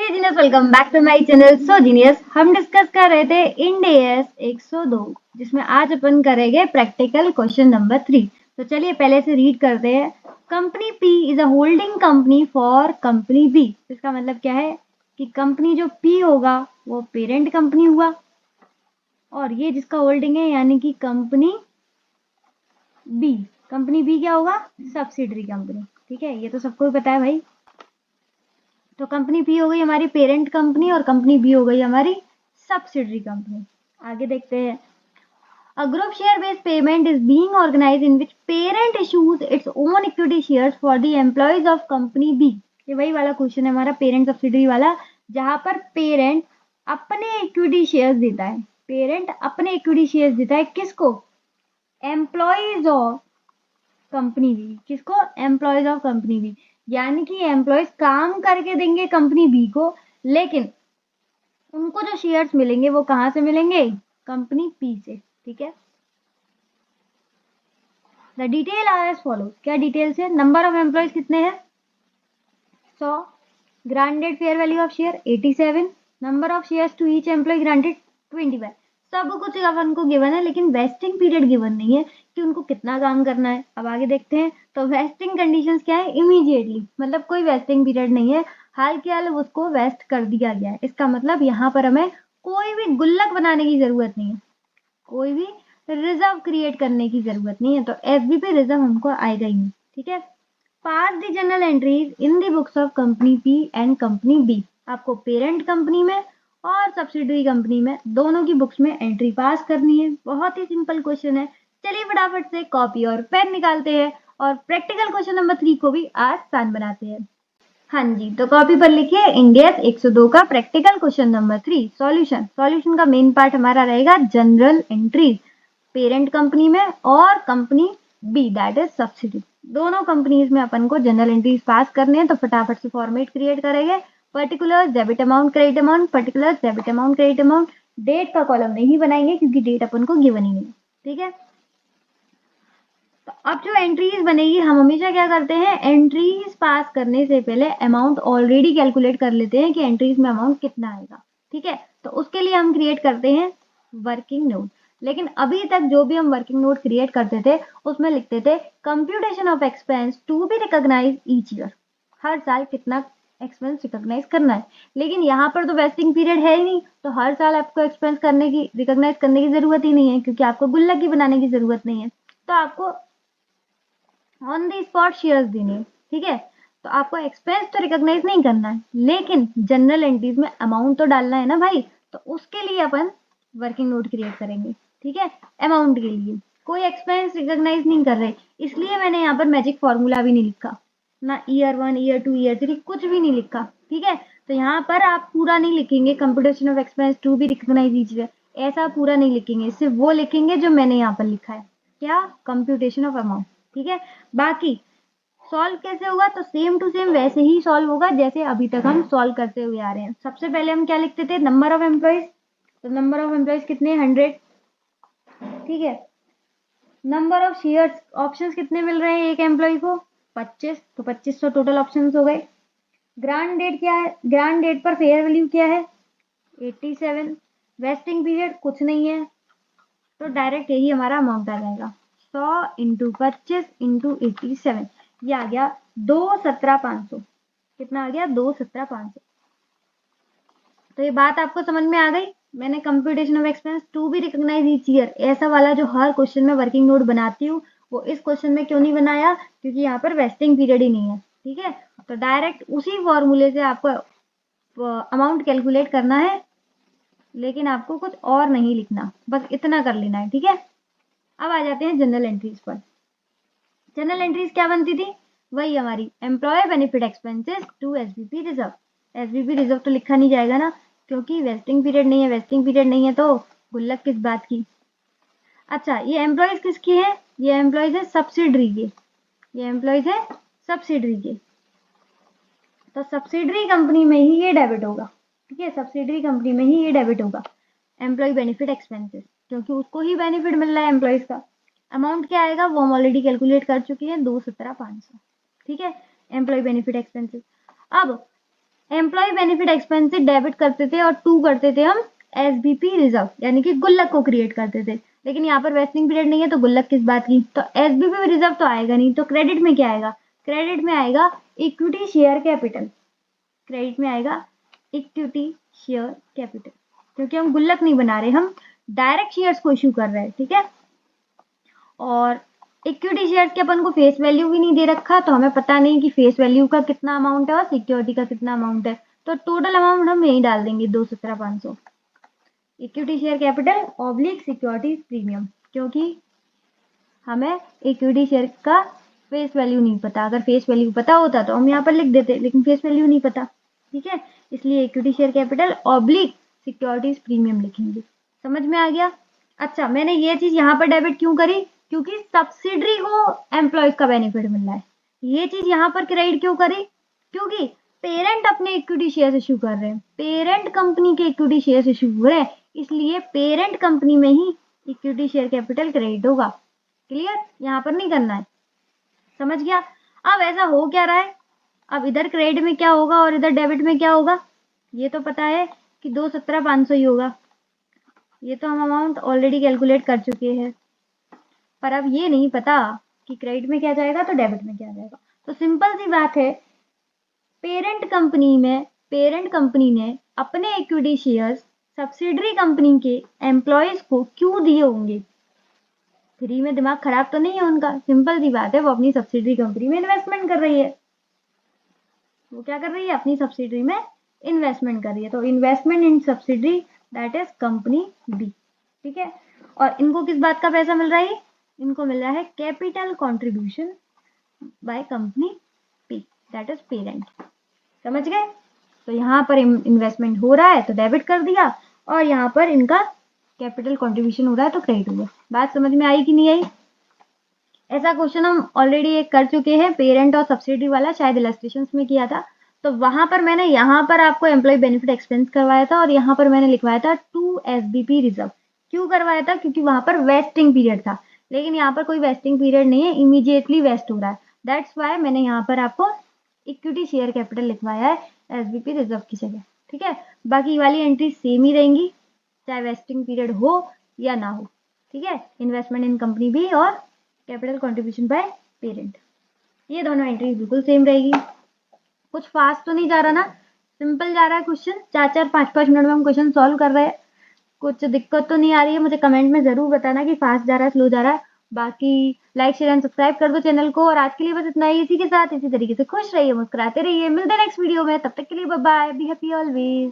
Genius, welcome back to my channel. So genius, हम discuss कर रहे थे इंड AS 102, जिसमें आज अपन करेंगे प्रैक्टिकल क्वेश्चन नंबर 3। तो चलिए पहले से रीड करते हैं। Company P is a holding company for company B। इसका मतलब क्या है कि कंपनी जो P होगा वो पेरेंट कंपनी हुआ, और ये जिसका होल्डिंग है यानी कि कंपनी B। कंपनी B क्या होगा? Subsidiary company. ठीक है, ये तो सबको पता है भाई। तो कंपनी बी हो गई हमारी पेरेंट कंपनी और कंपनी बी हो गई हमारी सब्सिडरी कंपनी। आगे देखते हैं। A group share based payment is being organized in which parent issues its own equity shares for the employees of company B। ये वही वाला क्वेश्चन है हमारा पेरेंट सब्सिडरी वाला, जहां पर पेरेंट अपने इक्विटी शेयर्स देता है। पेरेंट अपने इक्विटी शेयर्स देता है किसको? Employees of company B. किसको? Employees of company B. यानी कि एम्प्लॉयज काम करके देंगे कंपनी बी को, लेकिन उनको जो शेयर्स मिलेंगे वो कहां से मिलेंगे? कंपनी पी से। ठीक है, the detail are as follows. क्या डिटेल्स है? नंबर ऑफ एम्प्लॉयज कितने हैं? 100। Granted fair value of share 87। Number of shares to each employee granted 25। सब कुछ अपन को गिवन है, लेकिन वेस्टिंग पीरियड गिवन नहीं है कि उनको कितना काम करना है। अब आगे देखते हैं। तो वेस्टिंग कंडीशंस क्या है? इमीडिएटली, मतलब कोई वेस्टिंग पीरियड नहीं है, हाल के हाल उसको वेस्ट कर दिया गया है। इसका मतलब यहाँ पर हमें कोई भी गुल्लक बनाने की जरूरत नहीं है, कोई भी रिजर्व क्रिएट करने की जरूरत नहीं है। तो एफबीपी रिजर्व हमको आएगा ही नहीं। ठीक है, pass the journal entries in the books of company P and company B. आपको पेरेंट कंपनी में और सब्सिडरी कंपनी में दोनों की बुक्स में एंट्री पास करनी है। बहुत ही सिंपल क्वेश्चन है। चलिए फटाफट से कॉपी और पेन निकालते हैं और प्रैक्टिकल क्वेश्चन नंबर 3 को भी आसान बनाते हैं। हाँ जी, तो कॉपी पर लिखिए इंडिया 102 का practical question number 3 solution. Solution का मेन पार्ट हमारा रहेगा जनरल एंट्रीज पेरेंट कंपनी में और company B that is subsidy. दोनों कंपनीज में अपन को जनरल एंट्रीज पास करने हैं, तो फटाफट से फॉर्मेट क्रिएट करेंगे। Particular debit amount credit amount, particular debit amount credit amount. Date का कॉलम नहीं बनाएंगे क्योंकि डेट अपन को गिवन ही नहीं। ठीक है, तो अब जो एंट्रीज बनेगी, हम हमेशा क्या करते हैं, एंट्रीज पास करने से पहले अमाउंट ऑलरेडी कैलकुलेट कर लेते हैं कि एंट्रीज में अमाउंट कितना आएगा। ठीक है, तो उसके लिए हम क्रिएट करते हैं वर्किंग नोट। लेकिन अभी तक जो भी हम वर्किंग नोट क्रिएट करते थे उसमें लिखते थे computation of expense to be recognise each year. हर साल कितना एक्सपेंस रिकॉग्नाइज करना है। लेकिन यहाँ पर तो वेस्टिंग पीरियड है ही नहीं, तो हर साल आपको एक्सपेंस करने की, रिकॉग्नाइज करने की जरूरत ही नहीं है, क्योंकि आपको गुल्लक ही बनाने की जरूरत नहीं है। तो आपको ऑन द स्पॉट शेयर्स देने हैं। ठीक है, तो आपको एक्सपेंस तो रिकॉग्नाइज नहीं करना है, लेकिन जनरल एंट्रीज में अमाउंट तो डालना है ना भाई। तो उसके लिए अपन वर्किंग नोट क्रिएट करेंगे। ठीक है, अमाउंट के लिए कोई एक्सपेंस रिकॉग्नाइज नहीं कर रहे, इसलिए मैंने यहाँ पर मैजिक फॉर्मूला भी नहीं लिखा, ना ईयर 1 ईयर 2 ईयर 3 कुछ भी नहीं लिखा। ठीक है, तो यहाँ पर आप पूरा नहीं लिखेंगे computation of expense to be recognise each year, ऐसा पूरा नहीं लिखेंगे, सिर्फ वो लिखेंगे जो मैंने यहाँ पर लिखा है। क्या? Computation of amount. ठीक है, बाकी सॉल्व कैसे होगा? तो सेम टू सेम वैसे ही सॉल्व होगा जैसे अभी तक हम सॉल्व करते हुए आ रहे हैं। सबसे पहले हम क्या लिखते थे? Number of employees. तो नंबर ऑफ एम्प्लॉयज कितने? 100। ठीक है, नंबर ऑफ शेयर्स, ऑप्शंस कितने मिल रहे हैं एक एम्प्लॉय को? 25। तो 2500 टोटल ऑप्शंस हो गए। ग्रांड डेट क्या है? ग्रांड डेट पर फेयर वैल्यू क्या है? 87। वेस्टिंग पीरियड कुछ नहीं है, तो डायरेक्ट यही हमारा अमाउंट आ जाएगा। 100 इंटू 25 इंटू 87, ये आ गया 217,500। कितना आ गया? 217,500। तो ये बात आपको समझ में आ गई। मैंने computation of expense to be recognise each year, ऐसा वाला जो हर क्वेश्चन में वर्किंग नोट बनाती हूँ, वो इस क्वेश्चन में क्यों नहीं बनाया? क्योंकि यहाँ पर वेस्टिंग पीरियड ही नहीं है। ठीक है, तो डायरेक्ट उसी फॉर्मूले से आपको अमाउंट कैलकुलेट करना है, लेकिन आपको कुछ और नहीं लिखना, बस इतना कर लेना है। ठीक है, अब आ जाते हैं जनरल एंट्रीज पर। जनरल एंट्रीज क्या बनती थी? वही हमारी employee benefit expenses to SBP reserve. SBP reserve तो लिखा नहीं जाएगा ना, क्योंकि वेस्टिंग पीरियड नहीं है। वेस्टिंग पीरियड नहीं है तो गुल्लक किस बात की। अच्छा, ये एम्प्लॉयज किसकी है? ये एम्प्लॉयज है सब्सिडरी के। ये एम्प्लॉयज है सब्सिडरी के, तो सब्सिडरी कंपनी में ही ये डेबिट होगा। ठीक है, सब्सिडरी कंपनी में ही ये डेबिट होगा, एम्प्लॉय बेनिफिट एक्सपेंसेस, क्योंकि उसको ही बेनिफिट मिल रहा है एम्प्लॉयज का। अमाउंट क्या आएगा वो हम ऑलरेडी कैलकुलेट कर चुके हैं, 217,500। ठीक है, एम्प्लॉय बेनिफिट एक्सपेंसेस। अब एम्प्लॉय बेनिफिट एक्सपेंस से डेबिट करते थे और टू करते थे हम एसबीपी रिजर्व, यानी कि गुल्लक को क्रिएट करते थे। लेकिन यहाँ पर वेस्टिंग पीरियड नहीं है तो गुल्लक किस बात की, तो एसबीपी रिजर्व तो आएगा नहीं, तो क्रेडिट में क्या आएगा, क्रेडिट में आएगा इक्विटी शेयर कैपिटल, क्रेडिट में आएगा इक्विटी शेयर कैपिटल, क्योंकि हम गुल्लक नहीं बना रहे, हम डायरेक्ट शेयर्स को इश्यू कर रहे हैं, ठीक है। और इक्विटी शेयर्स के अपन को फेस वैल्यू भी नहीं दे रखा, तो हमें पता नहीं कि फेस वैल्यू का कितना अमाउंट है और सिक्योरिटी का कितना अमाउंट है, तो टोटल अमाउंट हम यही डाल देंगे 217,500, equity share capital oblique security premium, क्योंकि हमें इक्विटी शेयर का फेस वैल्यू नहीं पता, अगर फेस वैल्यू पता होता तो हम यहाँ पर लिख देते, लेकिन फेस वैल्यू नहीं पता, ठीक है, इसलिए equity share capital oblique securities premium लिखेंगे। समझ में आ गया। अच्छा, मैंने ये चीज यहाँ पर डेबिट क्यों करी, क्योंकि सब्सिडरी को एम्प्लॉयज का बेनिफिट मिल रहा है। ये चीज यहाँ पर क्रेडिट क्यों करी, क्योंकि पेरेंट अपने इक्विटी शेयर इश्यू कर रहे हैं, पेरेंट कंपनी के इक्विटी शेयर इश्यू हो रहे हैं, इसलिए पेरेंट कंपनी में ही इक्विटी शेयर कैपिटल क्रेडिट होगा। क्लियर, यहाँ पर नहीं करना है। समझ गया। अब ऐसा हो क्या रहा है, अब इधर क्रेडिट में क्या होगा और इधर डेबिट में क्या होगा, ये तो पता है कि 217,500 ही होगा, ये तो हम अमाउंट ऑलरेडी कैलकुलेट कर चुके हैं, पर अब ये नहीं पता कि क्रेडिट में क्या जाएगा तो डेबिट में क्या जाएगा। तो सिंपल सी बात है, पेरेंट कंपनी ने अपने इक्विटी शेयर्स सब्सिडरी कंपनी के एम्प्लॉयज को क्यों दिए होंगे, फ्री में, दिमाग खराब तो नहीं है उनका, सिंपल सी बात है, वो अपनी सब्सिडरी कंपनी में इन्वेस्टमेंट कर रही है, वो क्या कर रही है, अपनी सब्सिडरी में इन्वेस्टमेंट कर रही है, तो investment in subsidiary that is company B, ठीक है। और इनको किस बात का पैसा मिल रहा है, इनको मिल रहा है capital contribution by company P that is parent. समझ गए। तो यहाँ पर इन्वेस्टमेंट हो रहा है तो डेबिट कर दिया, और यहाँ पर इनका कैपिटल कंट्रीब्यूशन हो रहा है तो क्रेडिट हुआ। बात समझ में आई कि नहीं आई। ऐसा क्वेश्चन हम ऑलरेडी एक कर चुके हैं, पेरेंट और सब्सिडी वाला, शायद इलस्ट्रेशन में किया था, तो वहां पर मैंने यहाँ पर आपको एम्प्लॉय बेनिफिट एक्सपेंस करवाया था और यहाँ पर मैंने लिखवाया था टू एसबीपी रिजर्व। क्यों करवाया था, क्योंकि वहां पर वेस्टिंग पीरियड था, लेकिन यहाँ पर कोई वेस्टिंग पीरियड नहीं है, इमीडिएटली वेस्ट हो रहा है, दैट्स वाई मैंने यहाँ पर आपको इक्विटी शेयर कैपिटल लिखवाया है एसबीपी रिजर्व की जगह, ठीक है। बाकी वाली एंट्री सेम ही रहेंगी, चाहे वेस्टिंग पीरियड हो या ना हो, ठीक है। इन्वेस्टमेंट इन कंपनी भी और कैपिटल कंट्रीब्यूशन बाय पेरेंट, ये दोनों एंट्री बिल्कुल सेम रहेगी। कुछ फास्ट तो नहीं जा रहा ना, सिंपल जा रहा है क्वेश्चन, 4-4 5-5 मिनट में हम क्वेश्चन सॉल्व कर रहे हैं, कुछ दिक्कत तो नहीं आ रही है, मुझे कमेंट में जरूर बताना कि फास्ट जा रहा है स्लो जा रहा है। बाकी लाइक शेयर एंड सब्सक्राइब कर दो चैनल को, और आज के लिए बस इतना ही। इसी के साथ इसी तरीके से खुश रहिए, मुस्कुराते रहिए, मिलते हैं नेक्स्ट वीडियो में, तब तक के लिए bye bye, be happy always.